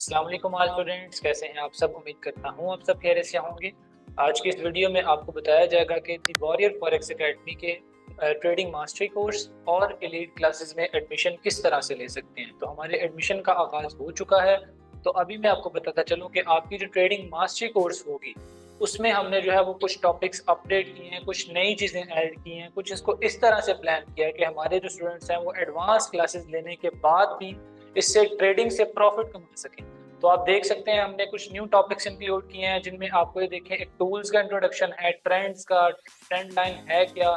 अस्सलाम वालेकुम all students, कैसे हैं आप सब। उम्मीद करता हूँ आप सब खैरियत से होंगे। आज की इस वीडियो में आपको बताया जाएगा कि दी वॉरियर फॉरेक्स एकेडमी के ट्रेडिंग मास्टरी कोर्स और एलीट क्लासेस में एडमिशन किस तरह से ले सकते हैं। तो हमारे एडमिशन का आगाज़ हो चुका है। तो अभी मैं आपको बताता चलूँ कि आपकी जो ट्रेडिंग मास्टरी कोर्स होगी उसमें हमने जो है वो कुछ टॉपिक्स अपडेट किए हैं, कुछ नई चीज़ें ऐड की हैं, कुछ इसको इस तरह से प्लान किया है कि हमारे जो स्टूडेंट्स हैं वो एडवांस क्लासेस लेने के बाद भी इससे ट्रेडिंग से प्रॉफिट कमा सकें। तो आप देख सकते हैं हमने कुछ न्यू टॉपिक्स इंक्लूड किए हैं जिनमें आपको ये देखें, एक टूल्स का इंट्रोडक्शन है, ट्रेंड्स का, ट्रेंड लाइन है क्या,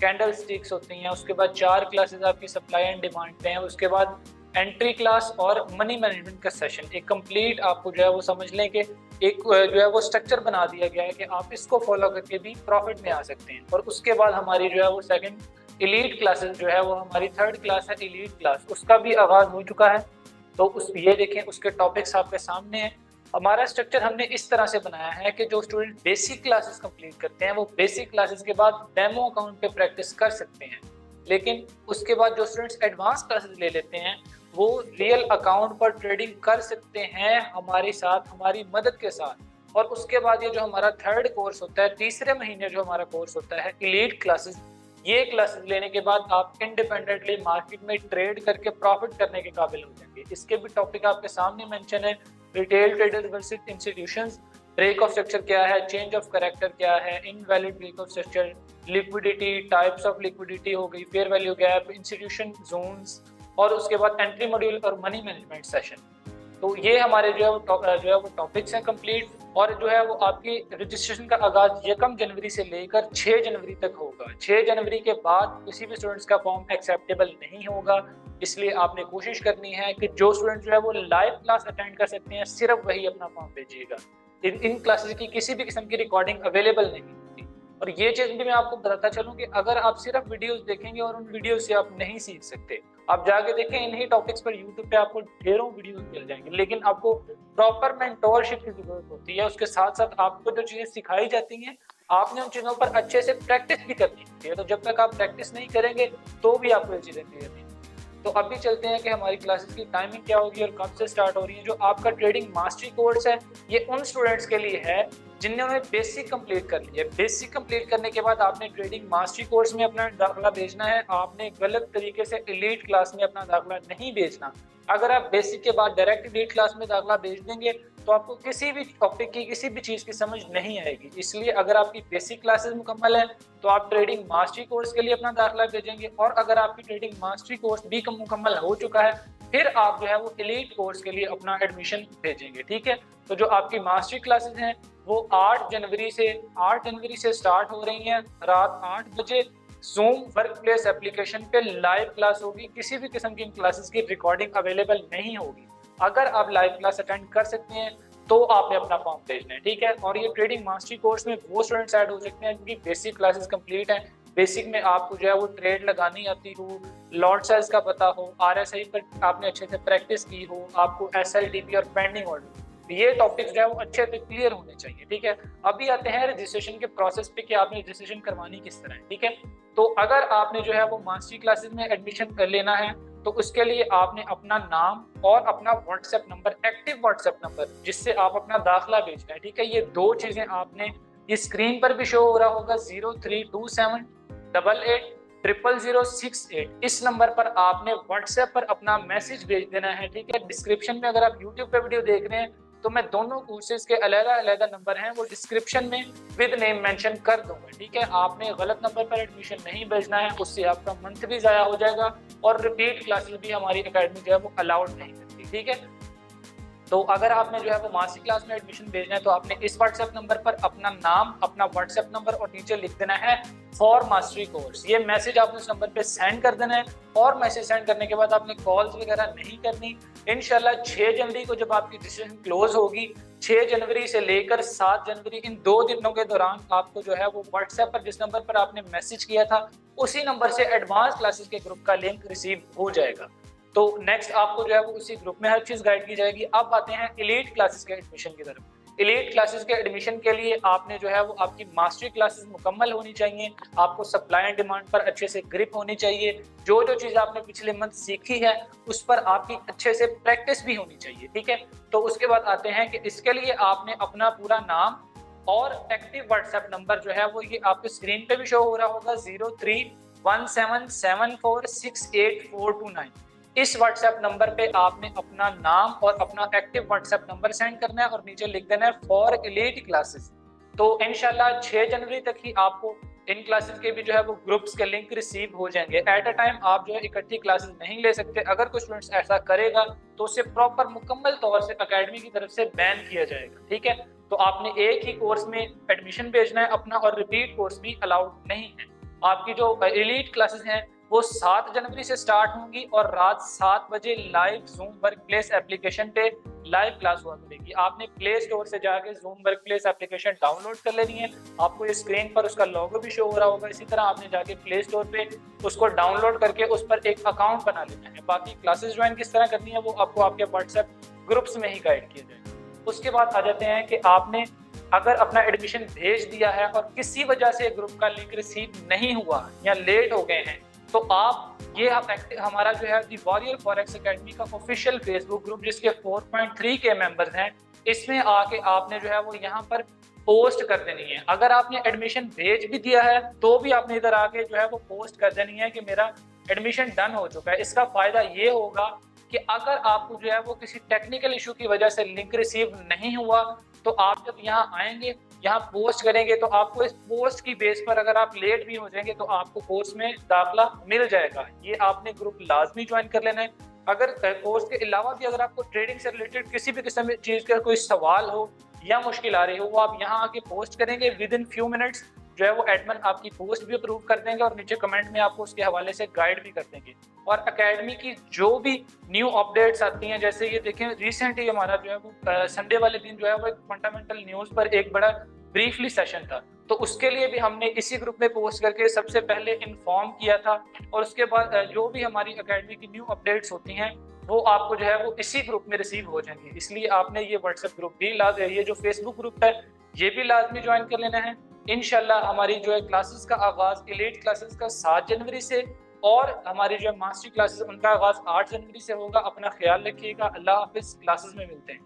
कैंडल स्टिक्स होती हैं, उसके बाद 4 क्लासेस आपकी सप्लाई एंड डिमांड पे हैं, उसके बाद एंट्री क्लास और मनी मैनेजमेंट का सेशन। एक कंप्लीट आपको जो है वो समझ लें कि एक जो है वो स्ट्रक्चर बना दिया गया है कि आप इसको फॉलो करके भी प्रॉफिट में आ सकते हैं। और उसके बाद हमारी जो है वो सेकंड एलीट क्लासेस जो है वो हमारी थर्ड क्लास है एलीट क्लास, उसका भी आगाज़ हो चुका है। तो उस ये देखें उसके टॉपिक्स आपके सामने हैं। हमारा स्ट्रक्चर हमने इस तरह से बनाया है कि जो स्टूडेंट बेसिक क्लासेस कंप्लीट करते हैं वो बेसिक क्लासेस के बाद डेमो अकाउंट पे प्रैक्टिस कर सकते हैं, लेकिन उसके बाद जो स्टूडेंट्स एडवांस क्लासेस ले लेते हैं वो रियल अकाउंट पर ट्रेडिंग कर सकते हैं हमारे साथ, हमारी मदद के साथ। और उसके बाद ये जो हमारा थर्ड कोर्स होता है, तीसरे महीने जो हमारा कोर्स होता है एलीट क्लासेस, ये क्लासेस लेने के बाद आप इंडिपेंडेंटली मार्केट में ट्रेड करके प्रॉफिट करने के काबिल हो जाएंगे। इसके भी टॉपिक आपके सामने मेंशन है, retail traders versus institutions, break of structure क्या है, चेंज ऑफ कैरेक्टर क्या है, invalid break of structure, liquidity, types of liquidity हो गई, fair value gap, institution zones, और उसके बाद एंट्री मॉड्यूल और मनी मैनेजमेंट सेशन। तो ये हमारे जो है वो टॉपिक्स हैं कंप्लीट। और जो है वो आपकी रजिस्ट्रेशन का आगाज 1 जनवरी से लेकर 6 जनवरी तक होगा। 6 जनवरी के बाद किसी भी स्टूडेंट्स का फॉर्म एक्सेप्टेबल नहीं होगा, इसलिए आपने कोशिश करनी है कि जो स्टूडेंट जो है वो लाइव क्लास अटेंड कर सकते हैं सिर्फ वही अपना फॉर्म भेजिएगा। इन क्लासेस की किसी भी किस्म की रिकॉर्डिंग अवेलेबल नहीं होती। और ये चीज़ भी मैं आपको बताता चलूँ कि अगर आप सिर्फ वीडियोस देखेंगे और उन वीडियो से आप नहीं सीख सकते, आप जाके देखें इन्हीं टॉपिक्स पर यूट्यूब पे आपको ढेरों वीडियोस मिल जाएंगे, लेकिन आपको प्रॉपर मेंटोरशिप की जरूरत होती है। उसके साथ साथ आपको जो चीजें सिखाई जाती हैं आपने उन चीजों पर अच्छे से प्रैक्टिस भी करनी होती है। तो जब तक आप प्रैक्टिस नहीं करेंगे तो भी आपको ये चीजें क्लियर नहीं। तो अभी चलते हैं कि हमारी क्लासेस की टाइमिंग क्या होगी और कब से स्टार्ट हो रही है। जो आपका ट्रेडिंग मास्टरी कोर्स है ये उन स्टूडेंट्स के लिए है जिन्होंने बेसिक कंप्लीट कर लिया है। बेसिक कंप्लीट करने के बाद आपने ट्रेडिंग मास्टरी कोर्स में अपना दाखिला भेजना है, आपने गलत तरीके से एलीट क्लास में अपना दाखिला नहीं भेजना। अगर आप बेसिक के बाद डायरेक्ट एलीट क्लास में दाखिला भेज देंगे तो आपको किसी भी टॉपिक की, किसी भी चीज़ की समझ नहीं आएगी। इसलिए अगर आपकी बेसिक क्लासेस मुकम्मल है तो आप ट्रेडिंग मास्टरी कोर्स के लिए अपना दाखिला भेजेंगे, और अगर आपकी ट्रेडिंग मास्टरी कोर्स भी मुकम्मल हो चुका है फिर आप जो है वो एलीट कोर्स के लिए अपना एडमिशन भेजेंगे। ठीक है, तो जो आपकी मास्टरी क्लासेस हैं वो 8 जनवरी से स्टार्ट हो रही हैं। रात 8 बजे Zoom वर्क प्लेस एप्लीकेशन पे लाइव क्लास होगी। किसी भी किस्म की इन क्लासेस की रिकॉर्डिंग अवेलेबल नहीं होगी। अगर आप लाइव क्लास अटेंड कर सकते हैं तो आपने अपना फॉर्म भेजना है। ठीक है, और ये ट्रेडिंग मास्टरी कोर्स में वो स्टूडेंट्स ऐड हो सकते हैं जिनकी बेसिक क्लासेस कंप्लीट हैं। बेसिक में आपको जो है वो ट्रेड लगानी आती हो, लॉट साइज का पता हो, RSI पर आपने अच्छे से प्रैक्टिस की हो, आपको SLDP और पेंडिंग ऑर्डर, ये टॉपिक्स जो है वो अच्छे से क्लियर होने चाहिए। ठीक है, अभी आते हैं रजिस्ट्रेशन के प्रोसेस पे कि आपने रजिस्ट्रेशन करवानी किस तरह है। ठीक है, तो अगर आपने जो है वो मास्टरी क्लासेस में एडमिशन कर लेना है तो उसके लिए आपने अपना नाम और अपना WhatsApp number, active WhatsApp number जिससे आप अपना दाखिला भेजना है। ठीक है, ये दो चीजें आपने इस स्क्रीन पर भी शो हो रहा होगा, 0327880068, इस नंबर पर आपने व्हाट्सएप पर अपना मैसेज भेज देना है। ठीक है, डिस्क्रिप्शन में अगर आप यूट्यूब पे वीडियो देख रहे हैं तो मैं दोनों कोर्सेज के अलग-अलग नंबर हैं वो डिस्क्रिप्शन में विद नेम मेंशन कर दूंगा। ठीक है, आपने गलत नंबर पर एडमिशन नहीं भेजना है, उससे आपका मंथ भी ज़ाया हो जाएगा और रिपीट क्लासेस भी हमारी एकेडमी जो है वो अलाउड नहीं करती। ठीक है, तो अगर आपने जो है वो मास्टरी क्लास में एडमिशन भेजना है तो आपने इस व्हाट्सएप नंबर पर अपना नाम, अपना व्हाट्सएप नंबर और नीचे लिख देना है फॉर मास्टरी कोर्स। ये मैसेज आपने उस नंबर पे सेंड कर देना है और मैसेज सेंड करने के बाद आपने कॉल्स वगैरह नहीं करनी। इंशाल्लाह 6 जनवरी को जब आपकी रजिस्ट्रेशन क्लोज होगी, 6 जनवरी से लेकर 7 जनवरी, इन 2 दिनों के दौरान आपको जो है वो व्हाट्सएप पर जिस नंबर पर आपने मैसेज किया था उसी नंबर से एडवांस क्लासेस के ग्रुप का लिंक रिसीव हो जाएगा। तो नेक्स्ट आपको जो है वो उसी ग्रुप में हर चीज़ गाइड की जाएगी। अब आते हैं एलीट क्लासेस के एडमिशन की तरफ। एलीट क्लासेस के एडमिशन के लिए आपने जो है वो आपकी मास्टरी क्लासेस मुकम्मल होनी चाहिए, आपको सप्लाई एंड डिमांड पर अच्छे से ग्रिप होनी चाहिए, जो जो चीज़ आपने पिछले मंथ सीखी है उस पर आपकी अच्छे से प्रैक्टिस भी होनी चाहिए, ठीक है। तो उसके बाद आते हैं कि इसके लिए आपने अपना पूरा नाम और एक्टिव व्हाट्सएप नंबर जो है वो ये आपके स्क्रीन पे भी शो हो रहा होगा 0317746842 इस व्हाट्सएप नंबर पे आपने अपना नाम और अपना एक्टिव व्हाट्सएप नंबर सेंड करना है और नीचे लिख देना है फॉर एलीट क्लासेस। तो इंशाल्लाह 6 जनवरी तक ही आपको इन क्लासेस के भी जो है वो ग्रुप्स के लिंक रिसीव हो जाएंगे। एट अ टाइम आप जो है इकट्ठी क्लासेस नहीं ले सकते, अगर कुछ स्टूडेंट्स ऐसा करेगा तो उसे प्रॉपर मुकम्मल तौर से एकेडमी की तरफ से बैन किया जाएगा, ठीक है। तो आपने एक ही कोर्स में एडमिशन भेजना है अपना और रिपीट कोर्स भी अलाउड नहीं है। आपकी जो एलीट क्लासेस हैं वो 7 जनवरी से स्टार्ट होंगी और रात 7 बजे live zoom work place application पे लाइव क्लास हुआ करेगी। आपने प्ले स्टोर से जाके zoom work place application download कर लेनी है, आपको ये स्क्रीन पर उसका लोगो भी शो हो रहा होगा। इसी तरह आपने जाके प्ले स्टोर पे उसको डाउनलोड करके उस पर एक अकाउंट बना लेना है। बाकी क्लासेस ज्वाइन किस तरह करनी है वो आपको आपके व्हाट्सएप ग्रुप्स में ही गाइड किया जाएगा। उसके बाद आ जाते हैं कि आपने अगर अपना एडमिशन भेज दिया है और किसी वजह से ग्रुप का लिंक रिसीव नहीं हुआ या लेट हो गए हैं तो आप ये हमारा जो है दी वॉरियर फॉरेक्स एकेडमी का ऑफिशियल फेसबुक ग्रुप जिसके 4.3 के मेंबर्स हैं, इसमें आके आपने जो है वो यहाँ पर पोस्ट कर देनी है। अगर आपने एडमिशन भेज भी दिया है तो भी आपने इधर आके जो है वो पोस्ट कर देनी है कि मेरा एडमिशन डन हो चुका है। इसका फायदा ये होगा कि अगर आपको जो है वो किसी टेक्निकल इशू की वजह से लिंक रिसीव नहीं हुआ तो आप जब यहाँ आएंगे, यहाँ पोस्ट करेंगे तो आपको इस पोस्ट की बेस पर अगर आप लेट भी हो जाएंगे तो आपको कोर्स में दाखिला मिल जाएगा। ये आपने ग्रुप लाजमी ज्वाइन कर लेना है। अगर कोर्स के अलावा भी अगर आपको ट्रेडिंग से रिलेटेड किसी भी किस्म की चीज़ का कोई सवाल हो या मुश्किल आ रही हो वो आप यहाँ आके पोस्ट करेंगे, विद इन फ्यू मिनट्स जो है वो एडमिन आपकी पोस्ट भी अप्रूव कर देंगे और नीचे कमेंट में आपको उसके हवाले से गाइड भी कर देंगे। और एकेडमी की जो भी न्यू अपडेट्स आती हैं, जैसे ये देखें रिसेंटली हमारा जो है वो संडे वाले दिन जो है वो एक फंडामेंटल न्यूज़ पर एक बड़ा ब्रीफली सेशन था, तो उसके लिए भी हमने इसी ग्रुप में पोस्ट करके सबसे पहले इन्फॉर्म किया था। और उसके बाद जो भी हमारी एकेडमी की न्यू अपडेट्स होती हैं वो आपको जो है वो इसी ग्रुप में रिसीव हो जाएंगी। इसलिए आपने ये व्हाट्सएप ग्रुप भी ये जो फेसबुक ग्रुप है ये भी लाजमी ज्वाइन कर लेना है। इंशाल्लाह हमारी जो है क्लासेस का आगाज एलीट क्लासेस का 7 जनवरी से और हमारी जो है मास्टरी क्लासेस उनका आगाज 8 जनवरी से होगा। अपना ख्याल रखिएगा। अल्लाह हाफिज। क्लासेस में मिलते हैं।